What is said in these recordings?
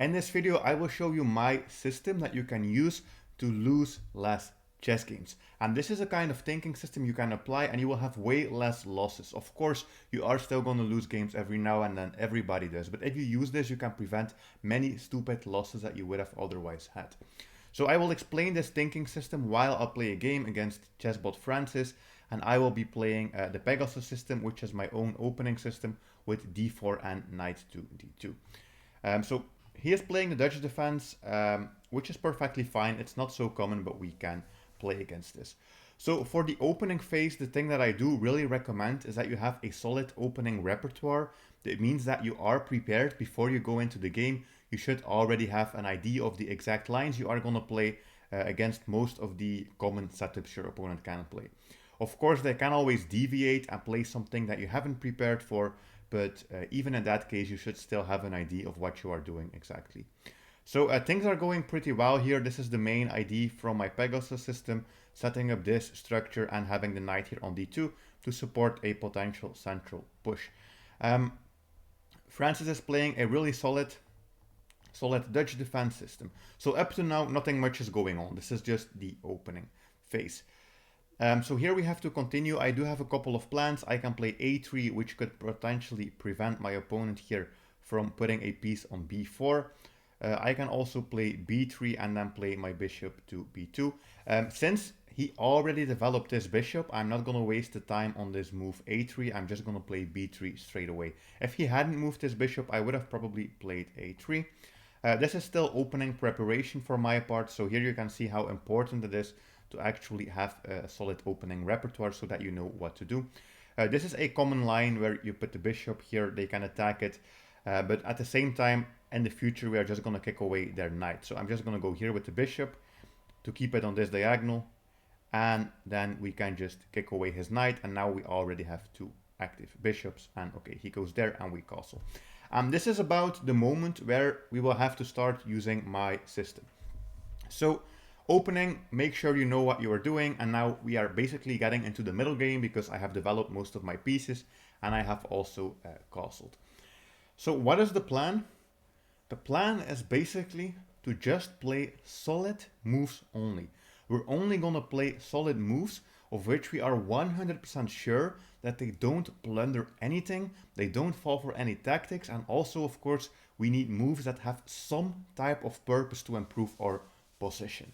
In this video, I will show you my system that you can use to lose less chess games. And this is a kind of thinking system you can apply and you will have way less losses. Of course, you are still going to lose games every now and then, everybody does. But if you use this, you can prevent many stupid losses that you would have otherwise had. So I will explain this thinking system while I play a game against ChessBot Francis, and I will be playing the Pegasus system, which is my own opening system with d4 and knight to d2. So he is playing the Dutch defense, which is perfectly fine. It's not so common, but we can play against this. So for the opening phase, the thing that I do really recommend is that you have a solid opening repertoire. It means that you are prepared before you go into the game. You should already have an idea of the exact lines you are going to play against most of the common setups your opponent can play. Of course, they can always deviate and play something that you haven't prepared for, but even in that case, you should still have an idea of what you are doing exactly. So things are going pretty well here. This is the main idea from my Pegasus system, setting up this structure and having the knight here on d2 to support a potential central push. Francis is playing a really solid Dutch defense system. So up to now, nothing much is going on. This is just the opening phase. So here we have to continue. I do have a couple of plans. I can play a3, which could potentially prevent my opponent here from putting a piece on b4. I can also play b3 and then play my bishop to b2. Since he already developed this bishop, I'm not going to waste the time on this move a3. I'm just going to play b3 straight away. If he hadn't moved his bishop, I would have probably played a3. This is still opening preparation for my part, so here you can see how important it is to actually have a solid opening repertoire so that you know what to do. This is a common line where you put the bishop here, they can attack it, but at the same time, in the future, we are just going to kick away their knight. So I'm just going to go here with the bishop to keep it on this diagonal, and then we can just kick away his knight, and now we already have two active bishops, and okay, he goes there and we castle. This is about the moment where we will have to start using my system. So opening, make sure you know what you are doing, and now we are basically getting into the middle game because I have developed most of my pieces and I have also castled. So what is the plan? The plan is basically to just play solid moves only. We're only gonna play solid moves of which we are 100% sure that they don't blunder anything, they don't fall for any tactics, and also, of course, we need moves that have some type of purpose to improve our position.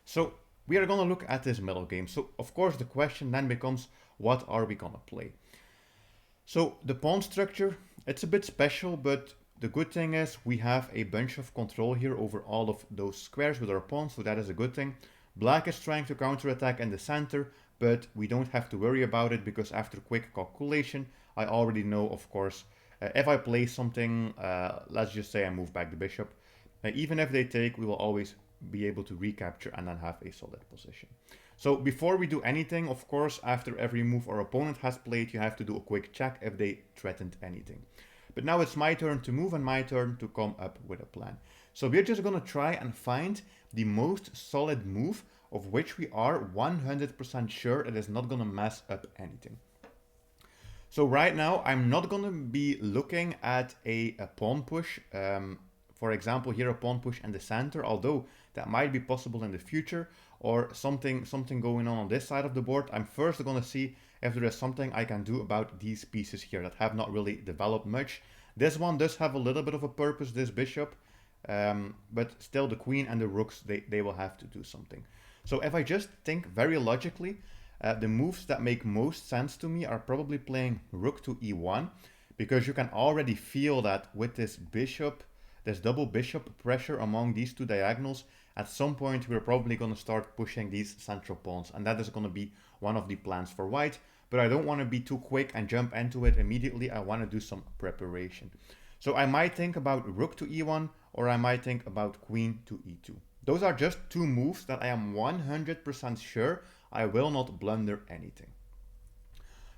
So we are gonna look at this middle game. So of course the question then becomes, what are we gonna play? So the pawn structure, it's a bit special, but the good thing is we have a bunch of control here over all of those squares with our pawns, so that is a good thing. Black is trying to counterattack in the center, but we don't have to worry about it because after quick calculation, I already know, of course, if I play something, let's just say I move back the bishop, even if they take, we will always be able to recapture and then have a solid position. So before we do anything, of course, after every move our opponent has played, you have to do a quick check if they threatened anything. But now it's my turn to move and my turn to come up with a plan. So we're just going to try and find the most solid move of which we are 100% sure it is not going to mess up anything. So right now I'm not going to be looking at a pawn push. For example, here a pawn push in the center, although that might be possible in the future, or something going on this side of the board. I'm first going to see if there is something I can do about these pieces here that have not really developed much. This one does have a little bit of a purpose, this bishop, but still the queen and the rooks, they will have to do something. So if I just think very logically, the moves that make most sense to me are probably playing rook to e1, because you can already feel that with this bishop, this double bishop pressure among these two diagonals, at some point we're probably going to start pushing these central pawns, and that is going to be one of the plans for white. But I don't want to be too quick and jump into it immediately. I want to do some preparation. So I might think about rook to e1, or I might think about queen to e2. Those are just two moves that I am 100% sure I will not blunder anything.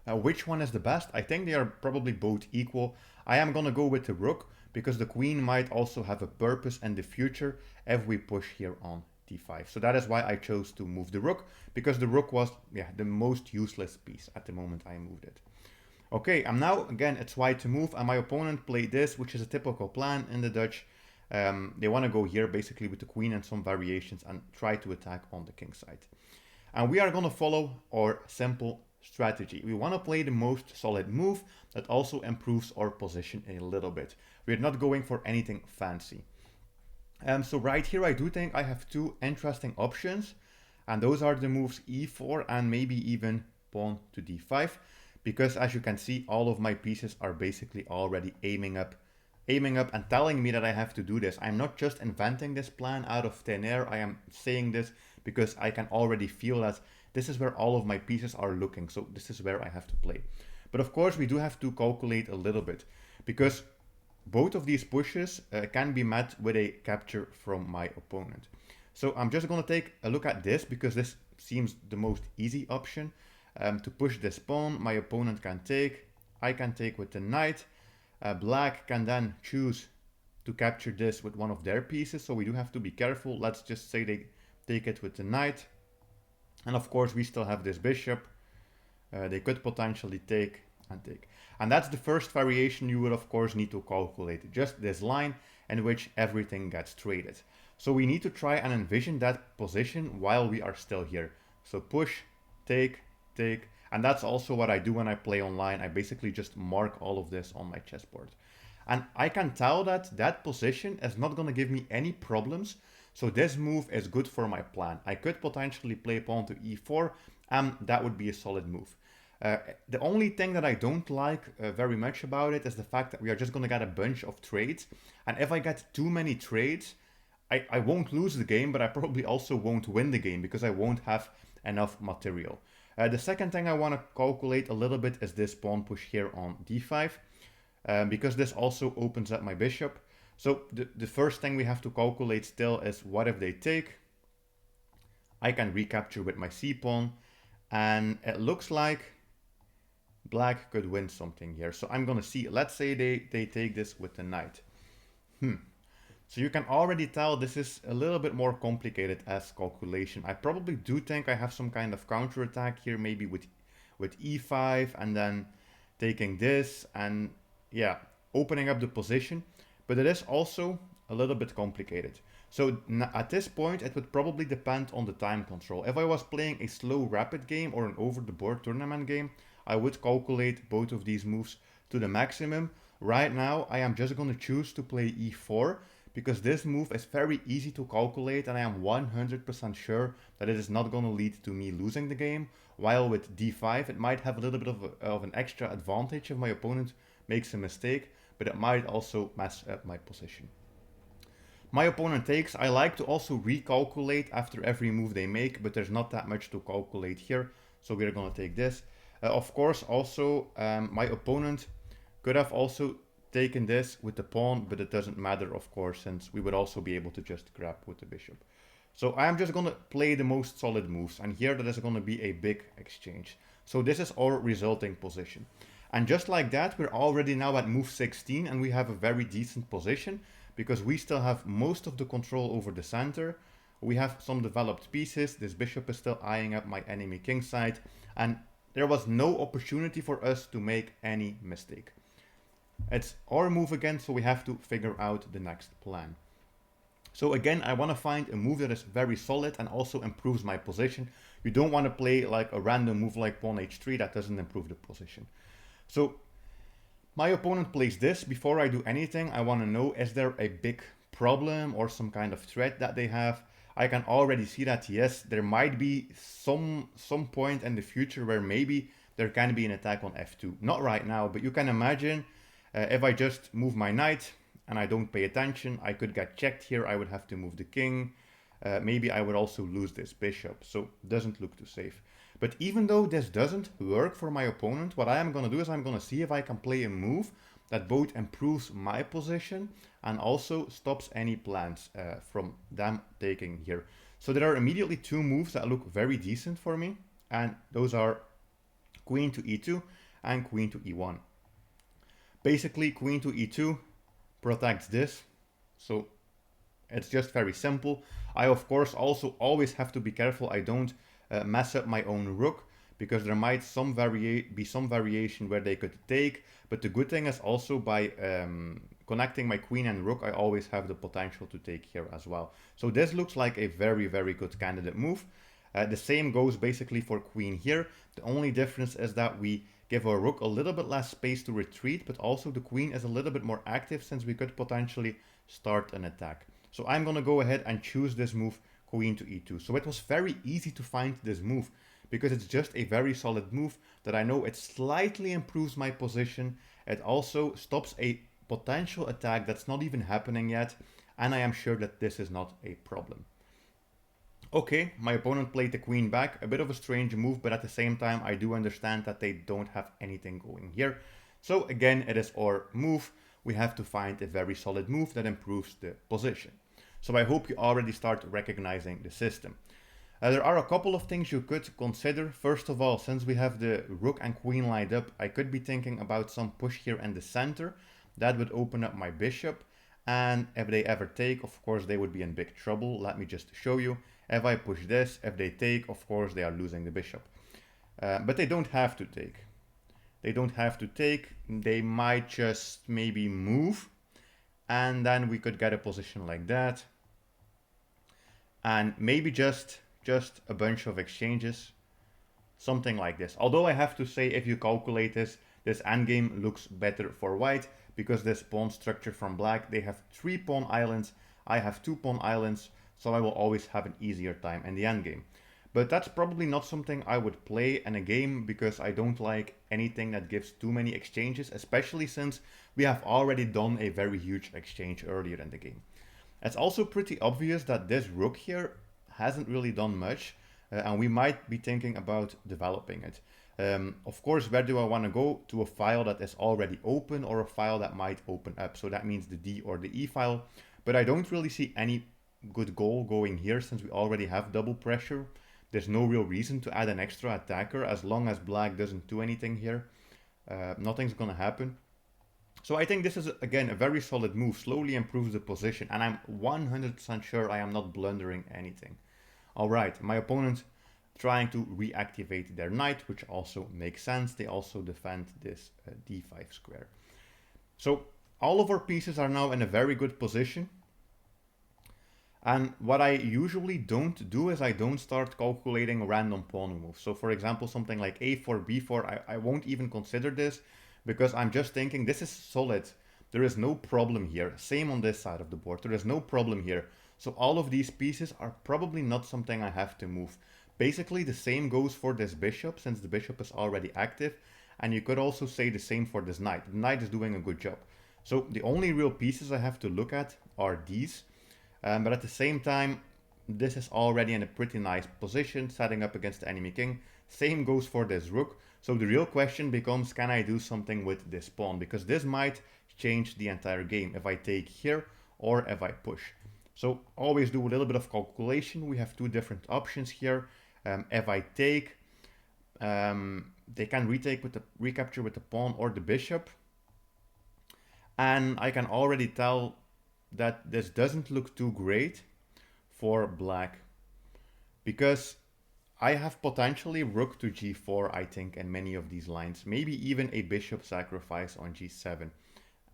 Now, which one is the best? I think they are probably both equal. I am going to go with the rook because the queen might also have a purpose in the future if we push here on d5. So that is why I chose to move the rook, because the rook was the most useless piece at the moment I moved it. Okay, and now again it's white to move, and my opponent played this, which is a typical plan in the Dutch. They want to go here basically with the queen and some variations and try to attack on the king side. And we are going to follow our simple strategy. We want to play the most solid move that also improves our position a little bit. We're not going for anything fancy. So right here, I do think I have two interesting options, and those are the moves e4 and maybe even pawn to d5, because as you can see, all of my pieces are basically already aiming up and telling me that I have to do this. I'm not just inventing this plan out of thin air. I am saying this because I can already feel that this is where all of my pieces are looking. So this is where I have to play. But of course, we do have to calculate a little bit, because both of these pushes can be met with a capture from my opponent. So I'm just going to take a look at this, because this seems the most easy option. To push this pawn, my opponent can take. I can take with the knight. Black can then choose to capture this with one of their pieces, so we do have to be careful. Let's just say they take it with the knight. And of course, we still have this bishop. They could potentially take and take. And that's the first variation you would of course need to calculate, just this line in which everything gets traded. So we need to try and envision that position while we are still here. So push, take, take, and that's also what I do when I play online. I basically just mark all of this on my chessboard. And I can tell that that position is not going to give me any problems. So this move is good for my plan. I could potentially play pawn to e4, and that would be a solid move. The only thing that I don't like very much about it is the fact that we are just going to get a bunch of trades. And if I get too many trades, I won't lose the game, but I probably also won't win the game because I won't have enough material. The second thing I want to calculate a little bit is this pawn push here on d5, because this also opens up my bishop. So the first thing we have to calculate still is what if they take? I can recapture with my c-pawn, and it looks like Black could win something here. So I'm going to see, let's say they take this with the knight. So you can already tell this is a little bit more complicated as calculation. I probably do think I have some kind of counterattack here, maybe with e5 and then taking this and yeah, opening up the position. But it is also a little bit complicated. So at this point, it would probably depend on the time control. If I was playing a slow rapid game or an over-the-board tournament game, I would calculate both of these moves to the maximum. Right now, I am just going to choose to play e4 because this move is very easy to calculate and I am 100% sure that it is not going to lead to me losing the game. While with d5, it might have a little bit of an extra advantage if my opponent makes a mistake, but it might also mess up my position. My opponent takes. I like to also recalculate after every move they make, but there's not that much to calculate here, so we're going to take this. Of course, also, my opponent could have also taken this with the pawn, but it doesn't matter, of course, since we would also be able to just grab with the bishop. So I am just going to play the most solid moves, and here that is going to be a big exchange. So this is our resulting position. And just like that, we're already now at move 16, and we have a very decent position, because we still have most of the control over the center. We have some developed pieces. This bishop is still eyeing up my enemy king side, and there was no opportunity for us to make any mistake. It's our move again, so we have to figure out the next plan. So again, I want to find a move that is very solid and also improves my position. You don't want to play like a random move like pawn h3 that doesn't improve the position. So my opponent plays this. Before I do anything, I want to know, is there a big problem or some kind of threat that they have? I can already see that, yes, there might be some point in the future where maybe there can be an attack on f2. Not right now, but you can imagine if I just move my knight and I don't pay attention, I could get checked here. I would have to move the king. Maybe I would also lose this bishop, so it doesn't look too safe. But even though this doesn't work for my opponent, what I am going to do is I'm going to see if I can play a move that both improves my position and also stops any plans from them taking here. So there are immediately two moves that look very decent for me, and those are queen to e2 and queen to e1. Basically, queen to e2 protects this, so it's just very simple. I of course also always have to be careful I don't mess up my own rook, because there might be some variation where they could take. But the good thing is also by connecting my queen and rook, I always have the potential to take here as well. So this looks like a very, very good candidate move. The same goes basically for queen here. The only difference is that we give our rook a little bit less space to retreat, but also the queen is a little bit more active since we could potentially start an attack. So I'm going to go ahead and choose this move, queen to e2. So it was very easy to find this move because it's just a very solid move that I know it slightly improves my position. It also stops a potential attack that's not even happening yet, and I am sure that this is not a problem. Okay, my opponent played the queen back, a bit of a strange move, but at the same time I do understand that they don't have anything going here. So again, it is our move. We have to find a very solid move that improves the position. So I hope you already start recognizing the system. There are a couple of things you could consider. First of all, since we have the rook and queen lined up, I could be thinking about some push here in the center. That would open up my bishop. And if they ever take, of course, they would be in big trouble. Let me just show you. If I push this, if they take, of course, they are losing the bishop. But they don't have to take. They don't have to take. They might just maybe move. And then we could get a position like that. And maybe just a bunch of exchanges. Something like this. Although I have to say, if you calculate this endgame looks better for white. Because this pawn structure from black, they have 3 pawn islands. I have 2 pawn islands. So I will always have an easier time in the endgame. But that's probably not something I would play in a game because I don't like anything that gives too many exchanges, especially since we have already done a very huge exchange earlier in the game. It's also pretty obvious that this rook here hasn't really done much, and we might be thinking about developing it. Of course, where do I want to go? To a file that is already open or a file that might open up. So that means the D or the E file, but I don't really see any good goal going here since we already have double pressure. There's no real reason to add an extra attacker as long as black doesn't do anything here. Nothing's gonna happen. So I think this is, again, a very solid move, slowly improves the position, and I'm 100% sure I am not blundering anything. Alright, my opponent trying to reactivate their knight, which also makes sense. They also defend this d5 square. So all of our pieces are now in a very good position. And what I usually don't do is I don't start calculating random pawn moves. So for example, something like a4, b4, I won't even consider this because I'm just thinking this is solid. There is no problem here. Same on this side of the board. There is no problem here. So all of these pieces are probably not something I have to move. Basically, the same goes for this bishop since the bishop is already active. And you could also say the same for this knight. The knight is doing a good job. So the only real pieces I have to look at are these. But at the same time, this is already in a pretty nice position, setting up against the enemy king. Same goes for this rook. So the real question becomes, can I do something with this pawn? Because this might change the entire game if I take here or if I push. So always do a little bit of calculation. We have 2 different options here. If I take, they can retake with the recapture with the pawn or the bishop. And I can already tell that this doesn't look too great for black because I have potentially rook to g4, I think, in many of these lines, maybe even a bishop sacrifice on g7,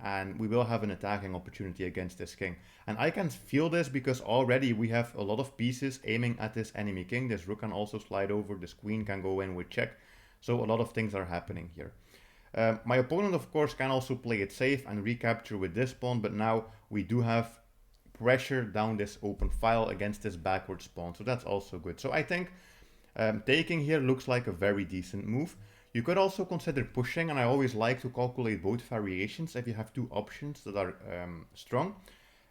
and we will have an attacking opportunity against this king. And I can feel this because already we have a lot of pieces aiming at this enemy king. This rook can also slide over, this queen can go in with check, so a lot of things are happening here. My opponent, of course, can also play it safe and recapture with this pawn, but now we do have pressure down this open file against this backwards pawn, so that's also good. So I think taking here looks like a very decent move. You could also consider pushing, and I always like to calculate both variations if you have 2 options that are strong.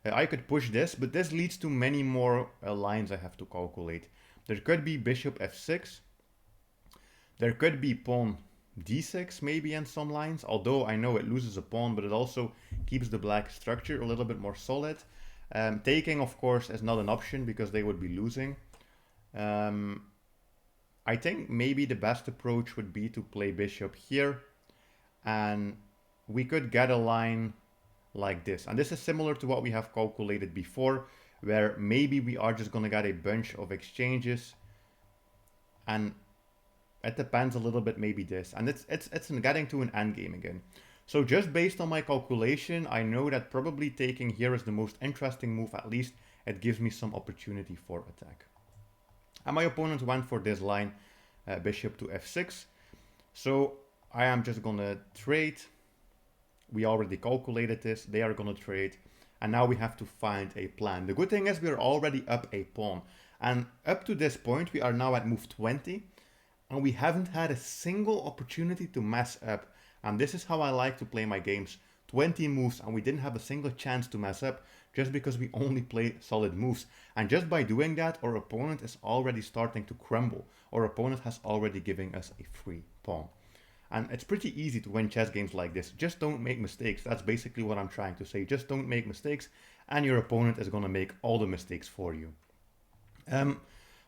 I could push this, but this leads to many more lines I have to calculate. There could be bishop f6. There could be pawn d6 maybe in some lines, although I know it loses a pawn, but it also keeps the black structure a little bit more solid. Taking, of course, is not an option because they would be losing. I think maybe the best approach would be to play bishop here, and we could get a line like this. And this is similar to what we have calculated before, where maybe we are just going to get a bunch of exchanges, and it depends a little bit, maybe this. And it's getting to an endgame again. So just based on my calculation, I know that probably taking here is the most interesting move. At least it gives me some opportunity for attack. And my opponent went for this line, bishop to f6. So I am just gonna trade. We already calculated this. They are gonna trade. And now we have to find a plan. The good thing is we're already up a pawn. And up to this point, we are now at move 20. And we haven't had a single opportunity to mess up. And this is how I like to play my games. 20 moves and we didn't have a single chance to mess up just because we only play solid moves. And just by doing that, our opponent is already starting to crumble. Our opponent has already given us a free pawn. And it's pretty easy to win chess games like this. Just don't make mistakes. That's basically what I'm trying to say. Just don't make mistakes and your opponent is going to make all the mistakes for you.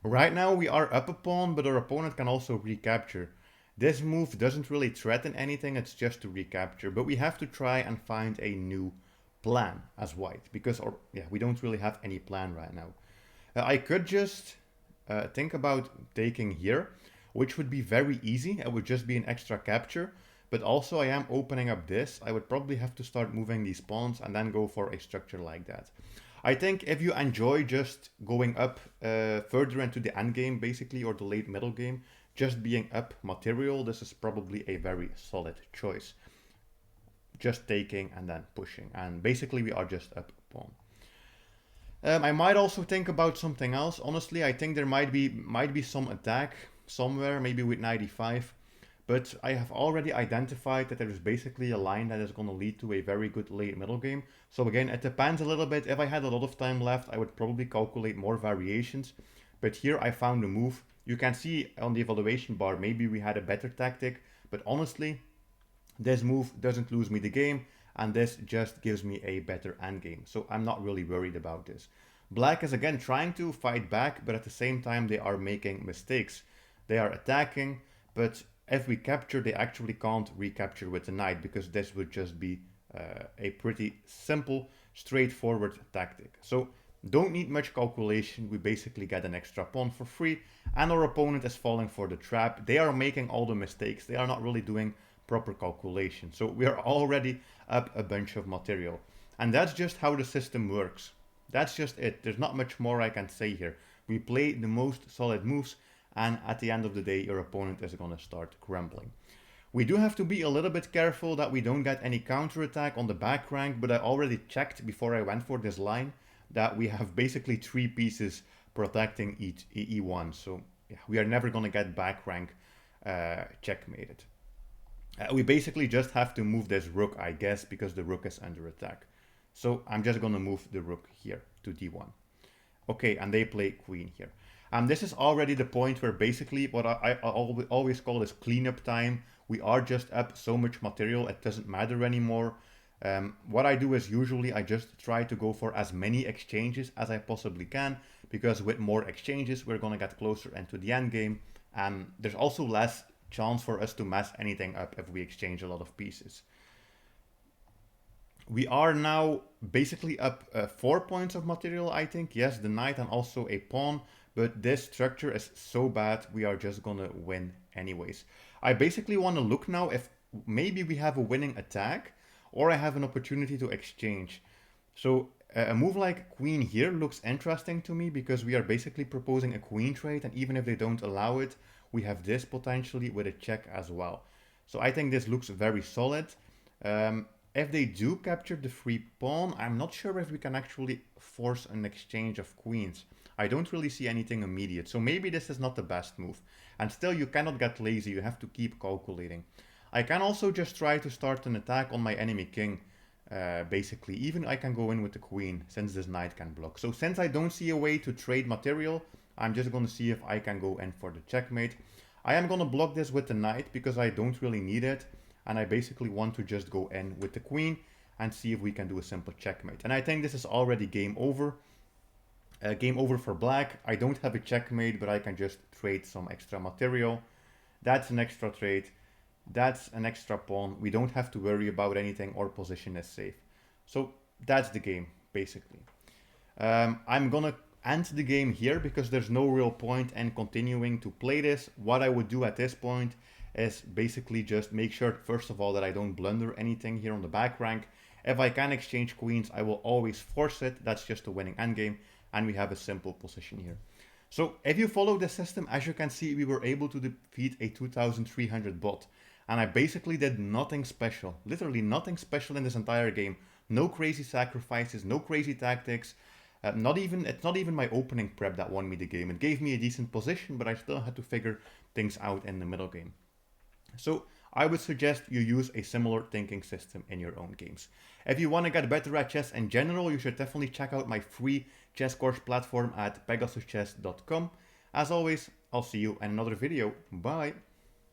Right now we are up a pawn, but our opponent can also recapture. This move doesn't really threaten anything, it's just to recapture. But we have to try and find a new plan as white, because we don't really have any plan right now. I could just think about taking here, which would be very easy. It would just be an extra capture. But also I am opening up this. I would probably have to start moving these pawns and then go for a structure like that. I think if you enjoy just going up further into the end game, basically, or the late middle game, just being up material, this is probably a very solid choice. Just taking and then pushing. And basically we are just up a pawn. I might also think about something else. Honestly, I think there might be some attack somewhere, maybe with knight e5. But I have already identified that there is basically a line that is going to lead to a very good late middle game. So again, it depends a little bit. If I had a lot of time left, I would probably calculate more variations. But here I found a move. You can see on the evaluation bar, maybe we had a better tactic. But honestly, this move doesn't lose me the game. And this just gives me a better endgame. So I'm not really worried about this. Black is again trying to fight back, but at the same time they are making mistakes. They are attacking, but if we capture, they actually can't recapture with the knight, because this would just be a pretty simple, straightforward tactic. So don't need much calculation. We basically get an extra pawn for free, and our opponent is falling for the trap. They are making all the mistakes. They are not really doing proper calculation. So we are already up a bunch of material. And that's just how the system works. That's just it. There's not much more I can say here. We play the most solid moves, and at the end of the day, your opponent is going to start crumbling. We do have to be a little bit careful that we don't get any counterattack on the back rank, but I already checked before I went for this line that we have basically 3 pieces protecting each e1. So yeah, we are never going to get back rank checkmated. We basically just have to move this rook, I guess, because the rook is under attack. So I'm just going to move the rook here to d1. Okay, and they play queen here. And this is already the point where basically what I always call this cleanup time. We are just up so much material, it doesn't matter anymore. What I do is usually I just try to go for as many exchanges as I possibly can, because with more exchanges we're going to get closer into the end game, and there's also less chance for us to mess anything up if we exchange a lot of pieces. We are now basically up 4 points of material, I think. Yes, the knight and also a pawn. But this structure is so bad, we are just gonna win anyways. I basically want to look now if maybe we have a winning attack, or I have an opportunity to exchange. So a move like queen here looks interesting to me, because we are basically proposing a queen trade, and even if they don't allow it, we have this potentially with a check as well. So I think this looks very solid. If they do capture the free pawn, I'm not sure if we can actually force an exchange of queens. I don't really see anything immediate, so maybe this is not the best move. And still, you cannot get lazy, you have to keep calculating. I can also just try to start an attack on my enemy king, basically. Even I can go in with the queen, since this knight can block. So since I don't see a way to trade material, I'm just going to see if I can go in for the checkmate. I am going to block this with the knight, because I don't really need it. And I basically want to just go in with the queen and see if we can do a simple checkmate. And I think this is already game over. Game over for black. I don't have a checkmate, but I can just trade some extra material. That's an extra trade. That's an extra pawn. We don't have to worry about anything. Our position is safe. So that's the game, basically. I'm gonna end the game here, because there's no real point in continuing to play this. What I would do at this point is basically just make sure, first of all, that I don't blunder anything here on the back rank. If I can exchange queens, I will always force it. That's just a winning endgame, and we have a simple position here. So if you follow this system, as you can see, we were able to defeat a 2300 bot. And I basically did nothing special, literally nothing special in this entire game. No crazy sacrifices, no crazy tactics. It's not even my opening prep that won me the game. It gave me a decent position, but I still had to figure things out in the middle game. So I would suggest you use a similar thinking system in your own games. If you want to get better at chess in general, you should definitely check out my free chess course platform at pegasuschess.com. As always, I'll see you in another video. Bye!